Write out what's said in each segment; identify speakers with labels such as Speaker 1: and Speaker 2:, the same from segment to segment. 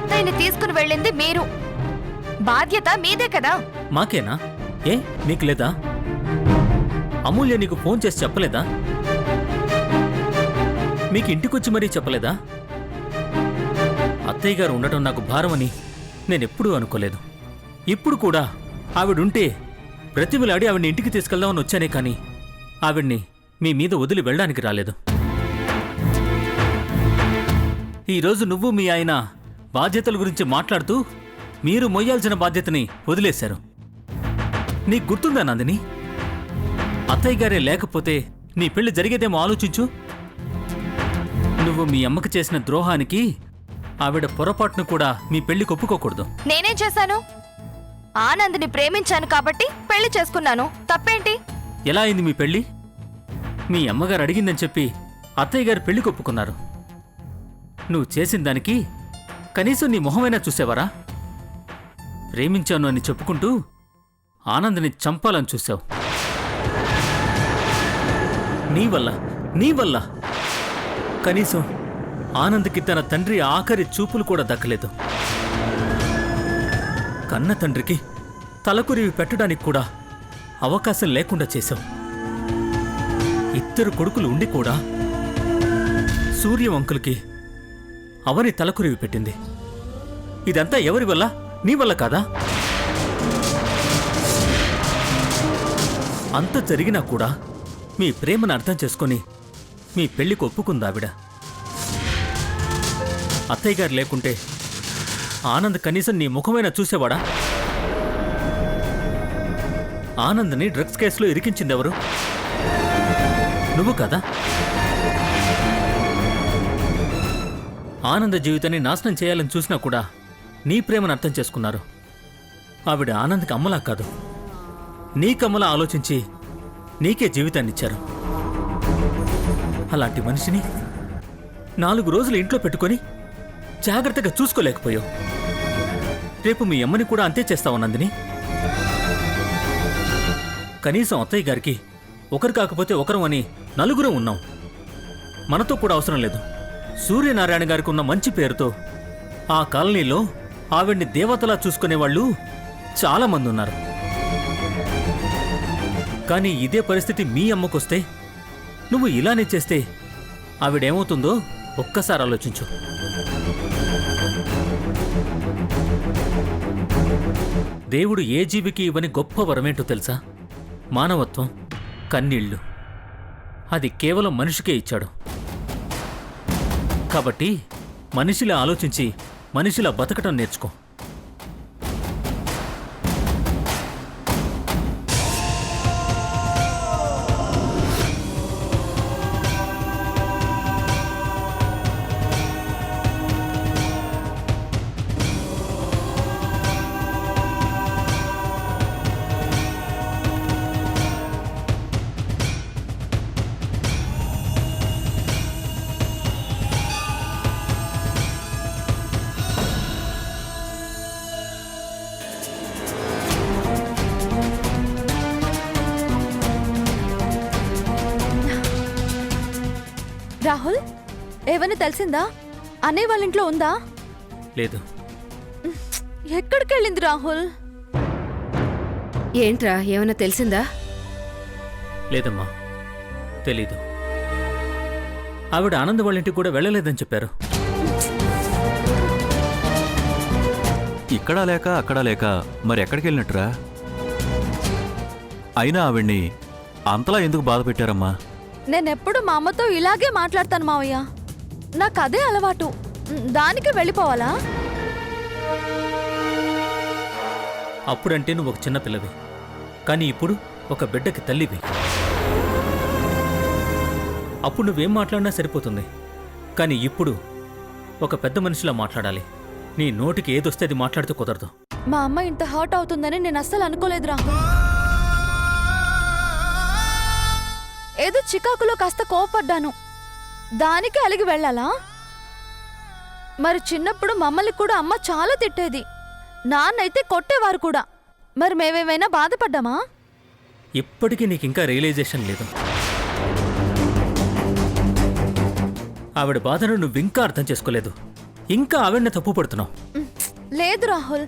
Speaker 1: అత్తయ్యని తీసుకుని వెళ్ళింది మీరు. బాధ్యత మీదే కదా.
Speaker 2: మాకేనా? ఏ నీకు లేదా? అమూల్య నీకు ఫోన్ చేసి చెప్పలేదా? మీకు ఇంటికొచ్చి మరీ చెప్పలేదా? అత్తయ్య గారు ఉండటం నాకు భారమని నేనెప్పుడూ అనుకోలేదు. ఇప్పుడు కూడా ఆవిడుంటే బ్రతిమిలాడి ఆవిడ్ని ఇంటికి తీసుకెళ్దామని వచ్చానే కానీ ఆవిడ్ని మీ మీద వదిలి వెళ్ళడానికి రాలేదు. ఈరోజు నువ్వు మీ ఆయన బాధ్యతల గురించి మాట్లాడుతూ మీరు మొయ్యాల్సిన బాధ్యతని వదిలేశారు. నీకు గుర్తుందా నందిని? అత్తయ్య గారే లేకపోతే నీ పెళ్లి జరిగేదేమో ఆలోచించు. నువ్వు మీ అమ్మకి చేసిన ద్రోహానికి ఆవిడ పొరపాటును కూడా మీ పెళ్లి ఒప్పుకోకూడదు.
Speaker 1: నేనేం చేశాను? ఆనంద్ని ప్రేమించాను కాబట్టి పెళ్లి చేసుకున్నాను. తప్పేంటి?
Speaker 2: ఎలా అయింది మీ పెళ్లి? మీ అమ్మగారు అడిగిందని చెప్పి అత్తయ్య గారు పెళ్లి ఒప్పుకున్నారు. నువ్వు చేసిన దానికి కనీసం నీ మొహమైనా చూసేవారా? ప్రేమించాను అని చెప్పుకుంటూ ఆనంద్ని చంపాలని చూశావు. నీ వల్ల కనీసం ఆనంద్కి తన తండ్రి ఆఖరి చూపులు కూడా దక్కలేదు. కన్న తండ్రికి తలకురివి పెట్టడానికి కూడా అవకాశం లేకుండా చేశావు. ఇద్దరు కొడుకులు ఉండి కూడా సూర్యం అంకుల్కి అవని తలకురివి పెట్టింది. ఇదంతా ఎవరి వల్ల? నీ వల్ల కాదా? అంత జరిగినా కూడా మీ ప్రేమను అర్థం చేసుకొని మీ పెళ్లికి ఒప్పుకుందావిడ. అత్తయ్య గారు లేకుంటే ఆనంద్ కనీసం నీ ముఖమైనా చూసేవాడా? ఆనంద్ని డ్రగ్స్ కేసులో ఇరికించిందెవరు? నువ్వు కదా? ఆనంద జీవితాన్ని నాశనం చేయాలని చూసినా కూడా నీ ప్రేమను అర్థం చేసుకున్నారు. ఆవిడ ఆనంద్కి అమ్మలా కాదు, నీకమ్మలా ఆలోచించి నీకే జీవితాన్నిచ్చారు. అలాంటి మనిషిని 4 రోజులు ఇంట్లో పెట్టుకొని జాగ్రత్తగా చూసుకోలేకపోయావు. రేపు మీ అమ్మని కూడా అంతే చేస్తావు నందిని. కనీసం అత్తయ్య గారికి ఒకరు కాకపోతే ఒకరు అని 4 ఉన్నాం. మనతో కూడా అవసరం లేదు. సూర్యనారాయణ గారికి ఉన్న మంచి పేరుతో ఆ కాలనీలో ఆవిడ్ని దేవతలా చూసుకునేవాళ్ళు చాలామంది ఉన్నారు. కానీ ఇదే పరిస్థితి మీ అమ్మకొస్తే, నువ్వు ఇలానే చేస్తే ఆవిడేమవుతుందో ఒక్కసారి ఆలోచించు. దేవుడు ఏ జీవికి ఇవ్వని గొప్ప వరమేంటో తెలుసా? మానవత్వం, కన్నీళ్లు. అది కేవలం మనిషికే ఇచ్చాడు. కాబట్టి మనిషిలా ఆలోచించి మనిషిలా బతకటం నేర్చుకో.
Speaker 3: రాహుల్, ఏమని తెలిసిందా? అన్నయ్య వాళ్ళ ఇంట్లో ఉందా?
Speaker 2: లేదు.
Speaker 3: ఎక్కడికి వెళ్ళింది రాహుల్?
Speaker 4: ఏంట్రా, ఏమైనా తెలిసిందా?
Speaker 2: లేదమ్మా, తెలీదు. ఆవిడ ఆనంద్ వాళ్ళ ఇంటికి కూడా వెళ్ళలేదని చెప్పారు.
Speaker 5: ఇక్కడా లేక అక్కడా లేక మరి ఎక్కడికి వెళ్ళినట్టురా? అయినా ఆవిడ్ని అంతలా ఎందుకు బాధ పెట్టారమ్మా?
Speaker 3: నేనెప్పుడు మా అమ్మతో ఇలాగే మాట్లాడతాను మావయ్య. నాకు అదే అలవాటు. దానికి వెళ్ళిపోవాలా?
Speaker 2: అప్పుడంటే నువ్వు ఒక చిన్న పిల్లవి, కానీ ఇప్పుడు ఒక బిడ్డకి తల్లివి. అప్పుడు నువ్వేం మాట్లాడినా సరిపోతుంది, కానీ ఇప్పుడు ఒక పెద్ద మనిషిలా మాట్లాడాలి. నీ నోటికి ఏదొస్తే అది మాట్లాడితే కుదరదు.
Speaker 3: మా అమ్మ ఇంత హర్ట్ అవుతుందని నేను అస్సలు అనుకోలేదు రాహుల్. ఏదో చికాకులో కాస్త కోపడ్డాను, దానికి అలిగి వెళ్ళాలా? మరి చిన్నప్పుడు మమ్మల్ని కూడా అమ్మ చాలా తిట్టేది, నాన్నైతే కొట్టేవారు కూడా. మరి మేమేమైనా బాధపడ్డామా?
Speaker 2: ఇప్పటికీ నీకింకా రియలైజేషన్ లేదు. ఆవిడ బాధను నువ్వింకా అర్థం చేసుకోలేదు. ఇంకా ఆవిడని తప్పు పడుతున్నావు.
Speaker 3: లేదు రాహుల్,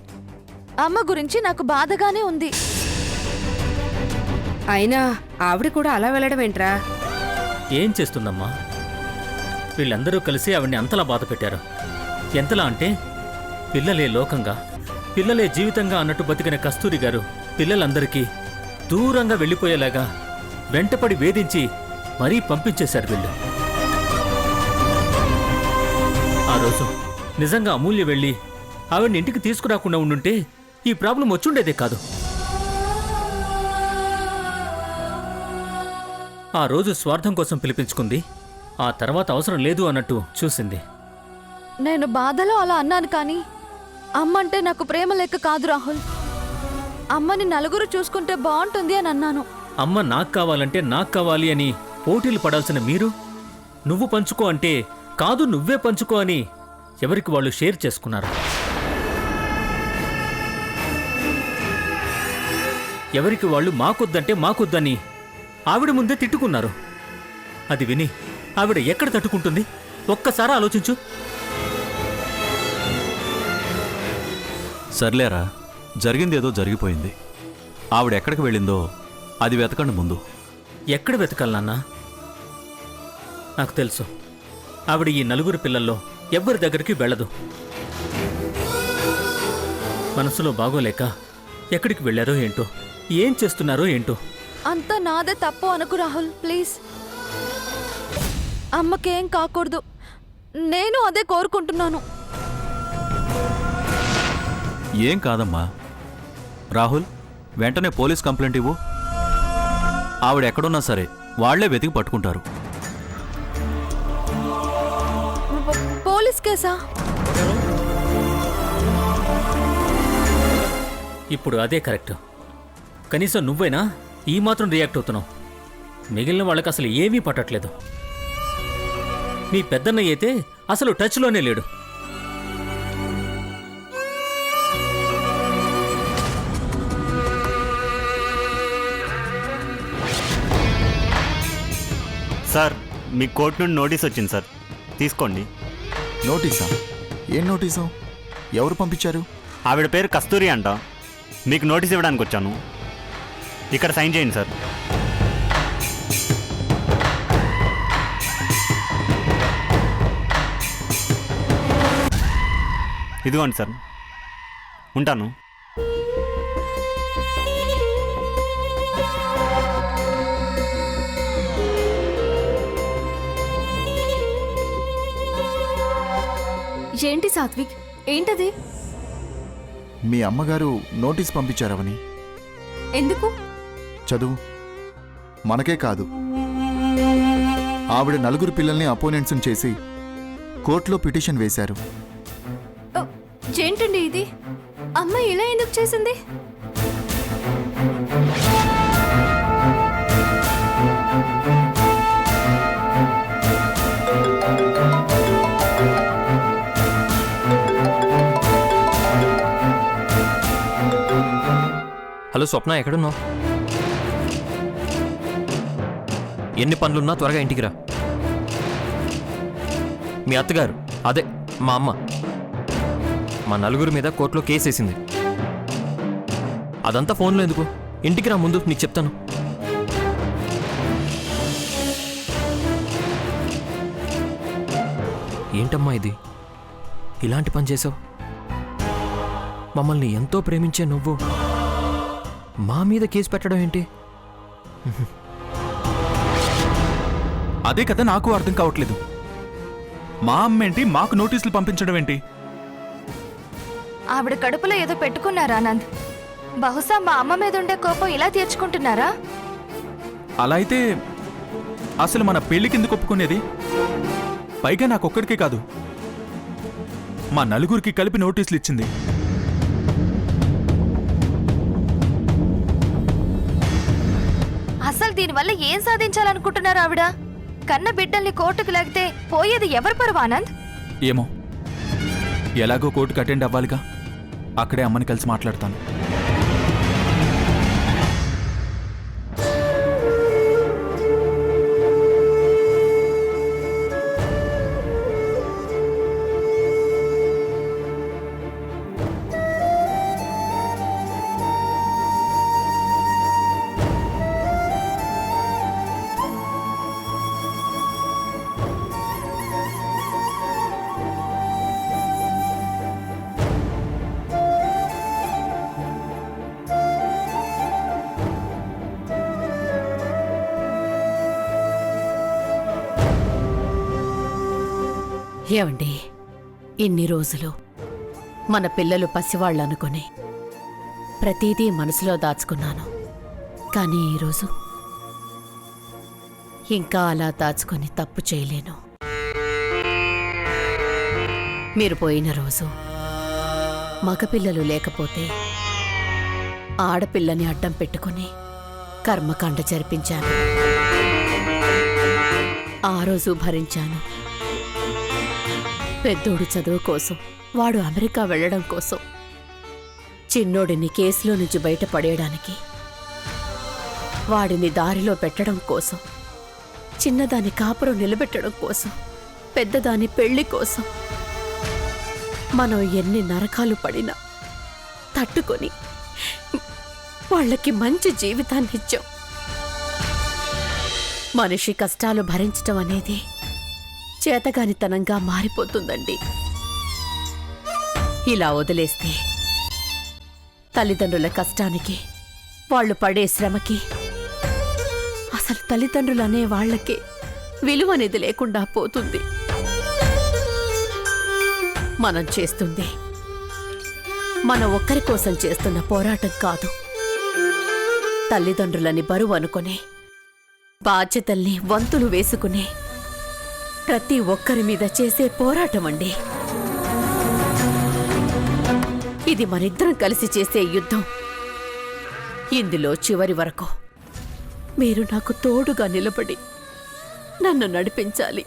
Speaker 3: అమ్మ గురించి నాకు బాధగానే ఉంది.
Speaker 4: అయినా ఆవిడ కూడా అలా వెళ్ళడం ఏంట్రా?
Speaker 2: ఏం చేస్తుందమ్మా? వీళ్ళందరూ కలిసి ఆవిడ్ని అంతలా బాధ పెట్టారు. ఎంతలా అంటే పిల్లలే లోకంగా, పిల్లలే జీవితంగా అన్నట్టు బతికిన కస్తూరి గారు పిల్లలందరికీ దూరంగా వెళ్ళిపోయేలాగా వెంటపడి వేధించి మరీ పంపించేశారు వీళ్ళు. ఆ రోజు నిజంగా అమూల్య వెళ్ళి ఆవిడ్ని ఇంటికి తీసుకురాకుండా ఉండుంటే ఈ ప్రాబ్లం వచ్చుండేదే కాదు. ఆ రోజు స్వార్థం కోసం పిలిపించుకుంది, ఆ తర్వాత అవసరం లేదు అన్నట్టు చూసింది.
Speaker 3: నేను బాధలో అలా అన్నాను కానీ అమ్మంటే నాకు ప్రేమ లెక్క కాదు రాహుల్. అమ్మని నలుగురు చూసుకుంటే బాగుంటుంది అని అన్నాను.
Speaker 2: అమ్మ నాకు కావాలంటే నాకు కావాలి అని పోటీలు పడాల్సిన మీరు, నువ్వు పంచుకో అంటే కాదు నువ్వే పంచుకో అని ఎవరికి వాళ్ళు షేర్ చేసుకున్నారు. ఎవరికి వాళ్ళు మాకొద్దంటే మాకొద్దని ఆవిడ ముందే తిట్టుకున్నారు. అది విని ఆవిడ ఎక్కడ తట్టుకుంటుంది? ఒక్కసారి ఆలోచించు.
Speaker 5: సర్లేరా, జరిగిందేదో జరిగిపోయింది. ఆవిడ ఎక్కడికి వెళ్ళిందో అది వెతకండి ముందు.
Speaker 2: ఎక్కడ వెతకాలి నాన్న? నాకు తెలుసు, ఆవిడ ఈ నలుగురు పిల్లల్లో ఎవ్వరి దగ్గరికి వెళ్ళదు. మనసులో బాగోలేక ఎక్కడికి వెళ్ళారో ఏంటో, ఏం చేస్తున్నారో ఏంటో.
Speaker 3: అంతా నాదే తప్పు అనుకు రాహుల్, ప్లీజ్. అమ్మకేం కాకూడదు, నేను అదే కోరుకుంటున్నాను.
Speaker 5: ఏం కాదమ్మా. రాహుల్, వెంటనే పోలీస్ కంప్లైంట్ ఇవ్వు. ఆవిడ ఎక్కడున్నా సరే వాళ్లే వెతికి పట్టుకుంటారు.
Speaker 3: పోలీస్ కేసా?
Speaker 2: ఇప్పుడు అదే కరెక్ట్. కనీసం నువ్వైనా ఈ మాత్రం రియాక్ట్ అవుతున్నావు. మిగిలిన వాళ్ళకి అసలు ఏమీ పట్టట్లేదు. మీ పెద్దన్నయ్య అయితే అసలు టచ్లోనే లేడు.
Speaker 6: సార్, మీ కోర్టు నుండి నోటీస్ వచ్చింది సార్, తీసుకోండి.
Speaker 7: నోటీసా? ఏం నోటీసు? ఎవరు పంపించారు?
Speaker 6: ఆవిడ పేరు కస్తూరి అంట. మీకు నోటీస్ ఇవ్వడానికి వచ్చాను. ఇక్కడ సైన్ చేయండి సార్. ఇదిగోండి సార్, ఉంటాను.
Speaker 3: ఏంటి సాత్విక్, ఏంటది?
Speaker 7: మీ అమ్మగారు నోటీస్ పంపించారవని.
Speaker 3: ఎందుకు?
Speaker 7: చదువు. మనకే కాదు, ఆవిడ నలుగురు పిల్లల్ని అపోనెంట్స్ని చేసి కోర్టులో పిటిషన్ వేశారు.
Speaker 3: ఏంటండి ఇది? అమ్మ ఇలా ఎందుకు చేసింది?
Speaker 8: హలో స్వప్న, ఎక్కడున్నావు? ఎన్ని పనులున్నా త్వరగా ఇంటికి రా. మీ అత్తగారు, అదే మా అమ్మ, మా నలుగురి మీద కోర్టులో కేసు వేసింది. అదంతా ఫోన్లో ఎందుకు? ఇంటికి రా ముందు, నీకు చెప్తాను. ఏంటమ్మా ఇది, ఇలాంటి పని చేసావు? మమ్మల్ని ఎంతో ప్రేమించే నువ్వు మా మీద కేసు పెట్టడం ఏంటి?
Speaker 9: అదే కదా నాకు అర్థం కావట్లేదు. మా అమ్మేంటి మాకు నోటీసులు పంపించడం ఏంటి?
Speaker 1: ఆవిడ కడుపులో ఏదో పెట్టుకున్నారా ఆనంద్? బహుశా మా అమ్మ మీద ఉండే కోపం ఇలా తీర్చుకుంటున్నారా?
Speaker 9: అలా అయితే అసలు మన పెళ్లికి ఎందుకు ఒప్పుకునేది? పైగా నాకొక్కడికే కాదు, మా నలుగురికి కలిపి నోటీసులు ఇచ్చింది.
Speaker 1: అసలు దీనివల్ల ఏం సాధించాలనుకుంటున్నారు ఆవిడ? కన్న బిడ్డల్ని కోర్టుకు లాగితే పోయేది ఎవరి పరువు ఆనంద్?
Speaker 9: ఏమో, ఎలాగో కోర్టుకు అటెండ్ అవ్వాలిగా. అక్కడే అమ్మని కలిసి మాట్లాడతాను.
Speaker 10: ఏమండి, ఇన్ని రోజులు మన పిల్లలు పసివాళ్ళు అనుకుని ప్రతిదీ మనసులో దాచుకున్నాను. కానీ ఈరోజు ఇంకా అలా దాచుకొని తప్పు చేయలేను. మీరు పోయిన రోజు మగపిల్లలు లేకపోతే ఆడపిల్లని అడ్డం పెట్టుకుని కర్మకాండ జరిపించాను. ఆ రోజు భరించాను. పెద్దోడు చదువు కోసం, వాడు అమెరికా వెళ్ళడం కోసం, చిన్నోడిని కేసులో నుంచి బయటపడేయడానికి, వాడిని దారిలో పెట్టడం కోసం, చిన్నదాని కాపురం నిలబెట్టడం కోసం, పెద్దదాని పెళ్లి కోసం మనం ఎన్ని నరకాలు పడినా తట్టుకొని వాళ్ళకి మంచి జీవితాన్ని ఇచ్చాం. మనిషి కష్టాలు భరించటం అనేది చేతగానితనంగా మారిపోతుందండి. ఇలా వదిలేస్తే తల్లిదండ్రుల కష్టానికి, వాళ్ళు పడే శ్రమకి, అసలు తల్లిదండ్రులనే వాళ్లకే విలువనేది లేకుండా పోతుంది. మనం చేస్తుంది మన ఒక్కరి కోసం చేస్తున్న పోరాటం కాదు, తల్లిదండ్రులని బరువు అనుకునే, బాధ్యతల్ని వంతులు వేసుకునే ప్రతి ఒక్కరి మీద చేసే పోరాటం అండి. ఇది మనిద్దరం కలిసి చేసే యుద్ధం. ఇందులో చివరి వరకు మీరు నాకు తోడుగా నిలబడి నన్ను నడిపించాలి.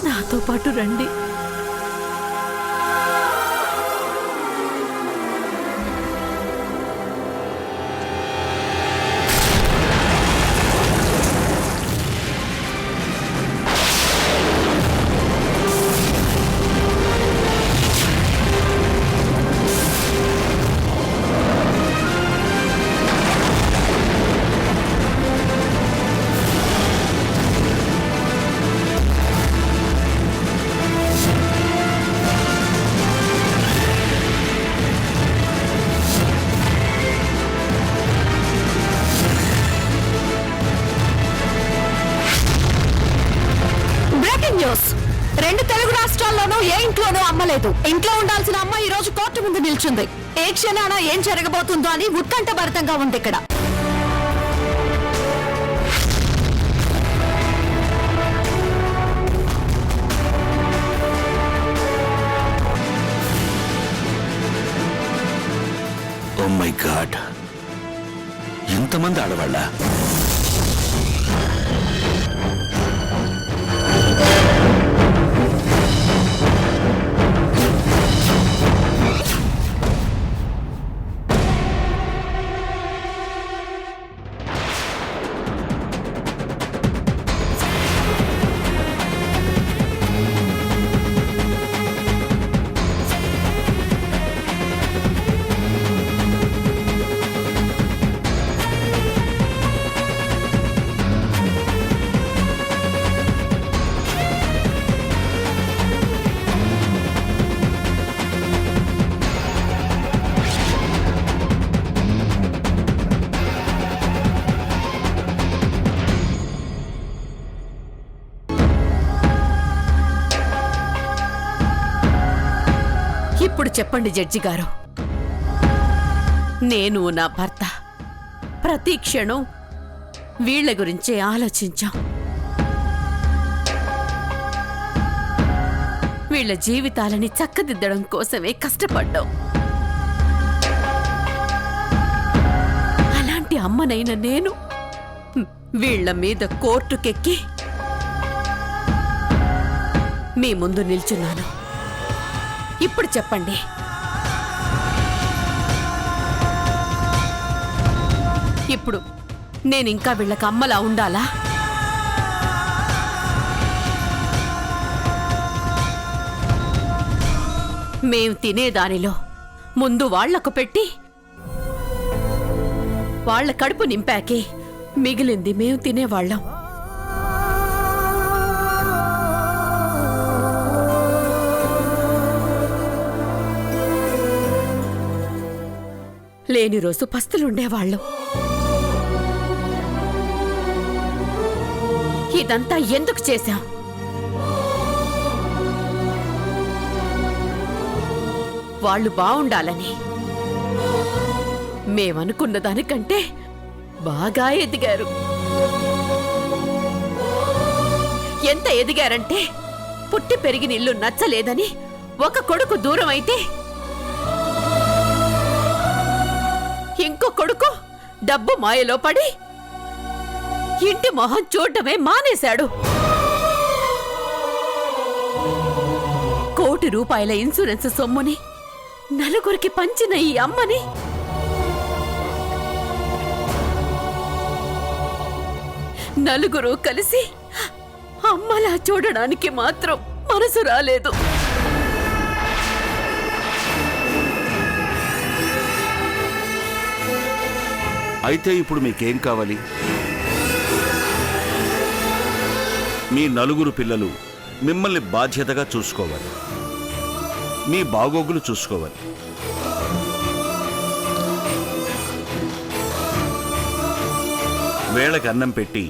Speaker 10: నాతో పాటు రండి.
Speaker 3: రెండు తెలుగు రాష్ట్రాల్లోనూ ఏ ఇంట్లోనూ అమ్మలేదు. ఇంట్లో ఉండాల్సిన అమ్మ ఈ రోజు కోర్టు ముందు నిల్చుంది. ఏ క్షణాన ఏం జరగబోతుందో అని ఉత్కంఠభరితంగా ఉంది ఇక్కడ.
Speaker 11: ఓ మై గాడ్, ఎంతమంది ఆడవాళ్ళ?
Speaker 10: ఇప్పుడు చెప్పండి జడ్జి గారు, నేను నా భర్త ప్రతి క్షణం వీళ్ల గురించే ఆలోచించాం. వీళ్ల జీవితాలని చక్కదిద్దడం కోసమే కష్టపడ్డాం. అలాంటి అమ్మనైన నేను వీళ్ల మీద కోర్టుకెక్కి మీ ముందు నిల్చున్నాను. ఇప్పుడు చెప్పండి, ఇప్పుడు నేనింకా వీళ్ళకి అమ్మలా ఉండాలా? మేం తినేదానిలో ముందు వాళ్లకు పెట్టి వాళ్ల కడుపు నింపాకే మిగిలింది మేం తినేవాళ్ళం. లేని రోజు పస్తులుండేవాళ్ళం. ఇదంతా ఎందుకు చేశాం? వాళ్ళు బావుండాలని. మేమనుకున్న దానికంటే బాగా ఎదిగారు. ఎంత ఎదిగారంటే పుట్టి పెరిగిన ఇల్లు నచ్చలేదని ఒక కొడుకు దూరం అయితే ఇంకో కొడుకు డబ్బు మాయలో పడి ఇంటి మొహం చూడటమే మానేశాడు. ₹1,00,00,000 ఇన్సూరెన్స్ సొమ్ముని నలుగురికి పంచిన ఈ అమ్మని నలుగురు కలిసి అమ్మలా చూడడానికి మాత్రం మనసు రాలేదు.
Speaker 11: అయితే ఇప్పుడు మీకేం కావాలి? మీ నలుగురు పిల్లలు మిమ్మల్ని బాధ్యతగా చూసుకోవాలి, మీ బాగోగులు చూసుకోవాలి. వేళకి అన్నం పెట్టి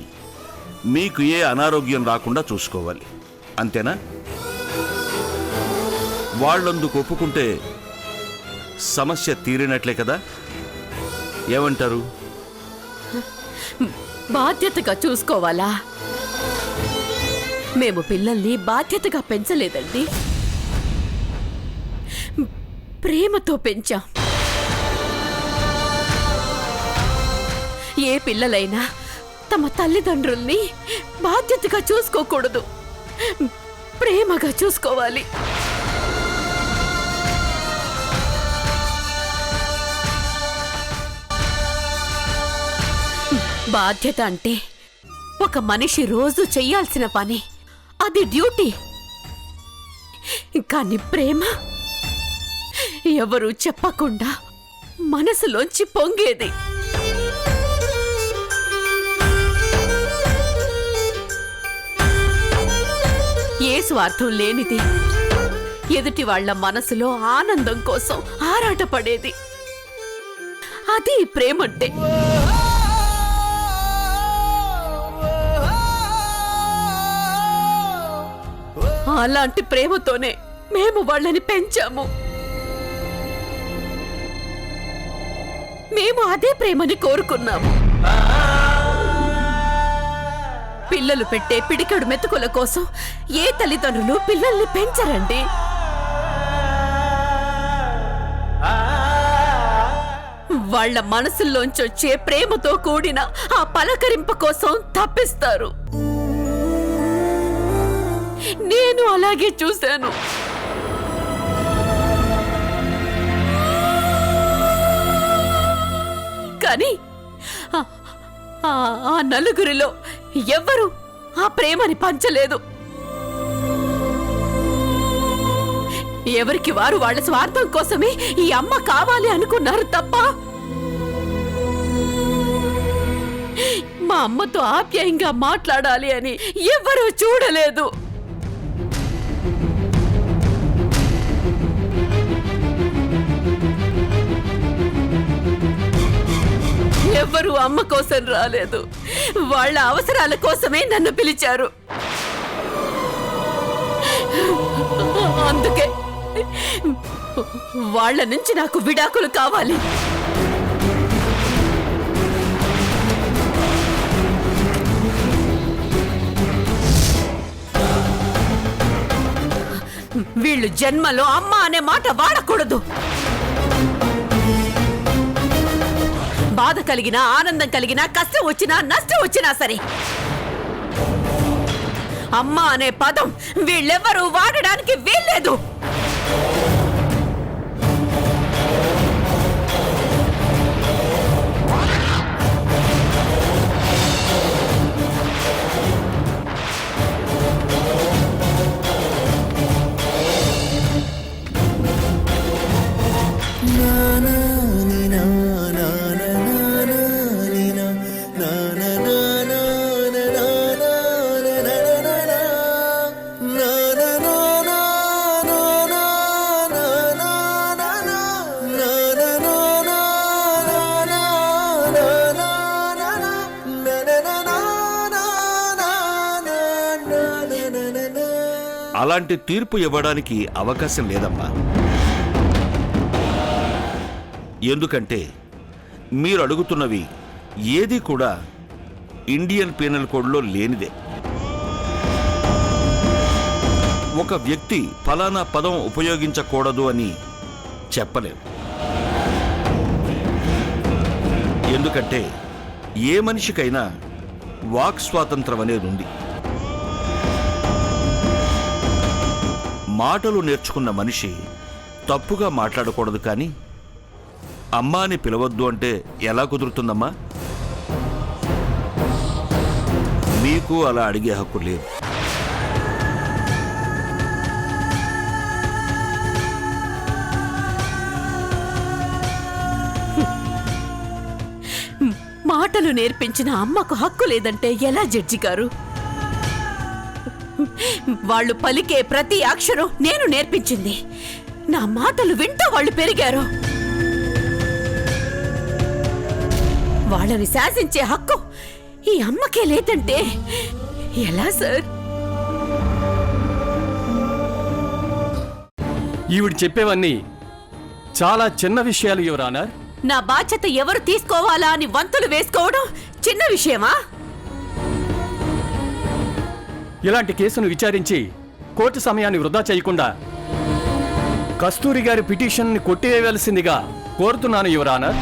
Speaker 11: మీకు ఏ అనారోగ్యం రాకుండా చూసుకోవాలి. అంతేనా? వాళ్ళందుకు ఒప్పుకుంటే సమస్య తీరినట్లే కదా? ఏమంటారు?
Speaker 10: బాధ్యతగా చూసుకోవాలా? మేము పిల్లల్ని బాధ్యతగా పెంచలేదండి, ప్రేమతో పెంచాం. ఏ పిల్లలైనా తమ తల్లిదండ్రుల్ని బాధ్యతగా చూసుకోకూడదు, ప్రేమగా చూసుకోవాలి. బాధ్యత అంటే ఒక మనిషి రోజు చెయ్యాల్సిన పని, అది డ్యూటీ. కానీ ప్రేమ ఎవరు చెప్పకుండా మనసులోంచి పొంగేది. ఏ స్వార్థం లేనిది, ఎదుటి వాళ్ల మనసులో ఆనందం కోసం ఆరాటపడేది. అది ప్రేమంటే. అలాంటి ప్రేమతోనే మేము వాళ్ళని పెంచాము. మేము అదే ప్రేమని కోరుకున్నాము. పిల్లలు పెట్టే పిడికెడు మెతుకుల కోసం ఏ తల్లిదండ్రులు పిల్లల్ని పెంచరండి. వాళ్ళ మనసుల్లోంచొచ్చే ప్రేమతో కూడిన ఆ పలకరింపు కోసం తప్పిస్తారు. నేను అలాగే చూశాను. కానీ ఆ నలుగురిలో ఎవ్వరూ ఆ ప్రేమని పంచలేదు. ఎవరికి వారు వాళ్ళ స్వార్థం కోసమే ఈ అమ్మ కావాలి అనుకున్నారు తప్ప మా అమ్మతో ఆప్యాయంగా మాట్లాడాలి అని ఎవ్వరూ చూడలేదు. ఎవ్వరూ అమ్మ కోసం రాలేదు, వాళ్ళ అవసరాల కోసమే నన్ను పిలిచారు. అందుకే వాళ్ళ నుంచి నాకు విడాకులు కావాలి. వీళ్ళు జన్మలో అమ్మ అనే మాట వాడకూడదు. బాధ కలిగినా, ఆనందం కలిగినా, కష్టం వచ్చినా, నష్టం వచ్చినా సరే అమ్మ అనే పదం వీళ్ళెవ్వరూ వాడడానికి వీల్లేదు.
Speaker 11: అలాంటి తీర్పు ఇవ్వడానికి అవకాశం లేదమ్మా. ఎందుకంటే మీరు అడుగుతున్నవి ఏది కూడా ఇండియన్ పీనల్ కోడ్లో లేనిదే. ఒక వ్యక్తి ఫలానా పదం ఉపయోగించకూడదు అని చెప్పలేం. ఎందుకంటే ఏ మనిషికైనా వాక్ స్వాతంత్రం అనేది ఉంది. మాటలు నేర్చుకున్న మనిషి తప్పుగా మాట్లాడకూడదు, కానీ అమ్మా అని పిలవద్దు అంటే ఎలా కుదురుతుందమ్మా? మీకు అలా అడిగే హక్కు లేదు.
Speaker 10: మాటలు నేర్పించిన అమ్మకు హక్కు లేదంటే ఎలా జడ్జి గారు? వాళ్ళు పలికే ప్రతి అక్షరం నేను నేర్పించింది. నా మాటలు వింటూ వాళ్ళు పెరిగారు. వాళ్ళని శాసించే హక్కు ఈ అమ్మకే లేదంటే ఎలా సార్?
Speaker 12: ఈవిడ చెప్పేవన్నీ చాలా చిన్న విషయాలు యువర్ ఆనర్.
Speaker 10: నా బాధ్యత ఎవరు తీసుకోవాలా అని వంతులు వేసుకోవడం చిన్న విషయమా?
Speaker 12: ఇలాంటి కేసును విచారించి కోర్టు సమయాన్ని వృధా చేయకుండా కస్తూరి గారి పిటిషన్ని కొట్టివేయవలసిందిగా కోరుతున్నాను యువర్ ఆనర్.